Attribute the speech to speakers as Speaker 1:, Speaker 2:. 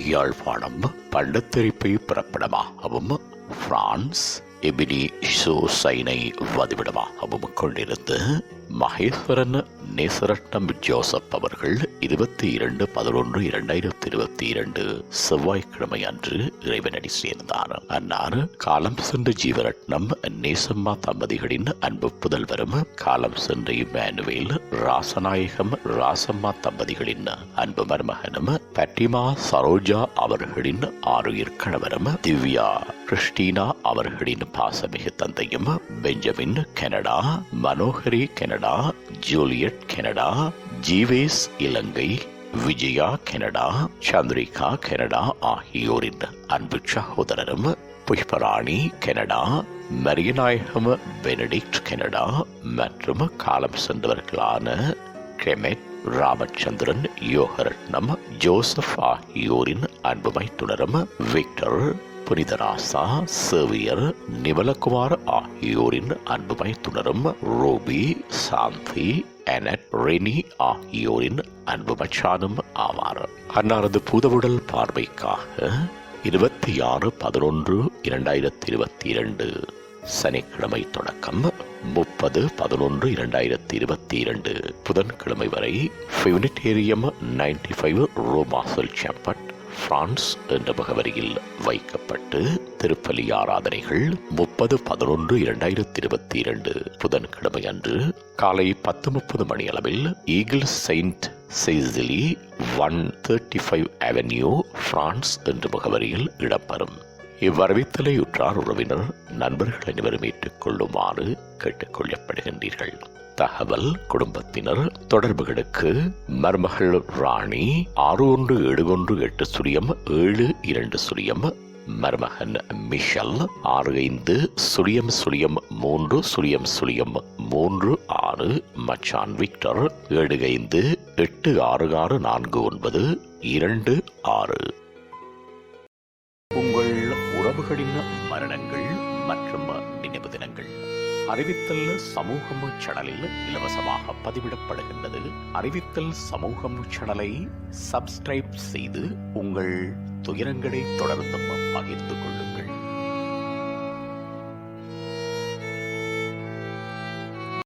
Speaker 1: Yazhpanam பண்டத்தெரிப்பை பிறப்பிடமாகவும் France Ebini சைனை வதிவிடமாகவும் கொண்டிருந்து Maheswaran நேசரட்னம் Joseph அவர்கள் 22/11/2022 செவ்வாய்க்கிழமை அன்று இறைவனடி சேர்ந்தார். அன்னார் காலம் சென்ற ஜீவரட்னம் நேசம்மா தம்பதிகளின் அன்பு புதல்வரும் காலம் சென்ற இம்மானுவேல் ராசநாயகம் ராசம்மா தம்பதிகளின் அன்பு மருமகனும் பட்டிமா சரோஜா அவர்களின் ஆருயிர் கணவரும் திவ்யா கிறிஸ்டினா அவர்களின் பாசமிகு தந்தையும் Benjamin Canada, Manohari Canada, Juliet Canada, Jeevesh Ilangai, Vijaya Canada, Chandrika Canada ஆகியோரின் அன்பு சகோதரரும் Pushparani Canada, Mariyanayagam Benedict Canada மற்றும் காலம் சென்றவர்களான கிரெமெட் ராமச்சந்திரன் யோகரட்னம் ஜோசப் ஆகியோரின் அன்புமை துணரும் விக்டர் புனிதராசா சேவியர் நிமலகுமார் ஆகியோரின் அன்புமை துணரும் ரோபி சாந்தி அனட் ரெனி ஆகியோரின் அன்புமச்சானும் ஆவார். அன்னாரது பூதவுடல் பார்வைக்காக 26/11/2022 சனிக்கிழமை தொடக்கம் 30/11/2022 புதன்கிழமை வரை பியூனிட்டேரியம் 95 ரோமாசல் சாம்பட் பிரான்ஸ் என்ற முகவரியில் வைக்கப்பட்டு திருப்பலி ஆராதனைகள் 30/11/2022 புதன்கிழமை அன்று காலை 10:30 மணியளவில் eagle Saint Cecily 135 avenue France என்ற முகவரியில் இடம்பெறும். இவ்வரவித்தலை உற்றார் உறவினர் நண்பர்கள் அனைவரும் ஏற்றுக்கொள்ளுமாறு கேட்டுக்கொள்ளப்படுகின்றீர்கள். தகவல் குடும்பத்தினர் தொடர்புகளுக்கு மருமகள் ராணி 61718072 மருமகன் மிஷல் 65-003-036 மச்சான் விக்டர் 75-8664926. உங்கள் உறவுகளின் மரணங்கள் மற்றும் நினைவு தினங்கள் அறிவித்தல் சமூகம் சேனலில் இலவசமாக பதிவிடப்படுகின்றது. அறிவித்தல் சமூகம் சேனலை சப்ஸ்கிரைப் செய்து உங்கள் துயரங்களை தொடர்ந்தும் பகிர்ந்து கொள்ளுங்கள்.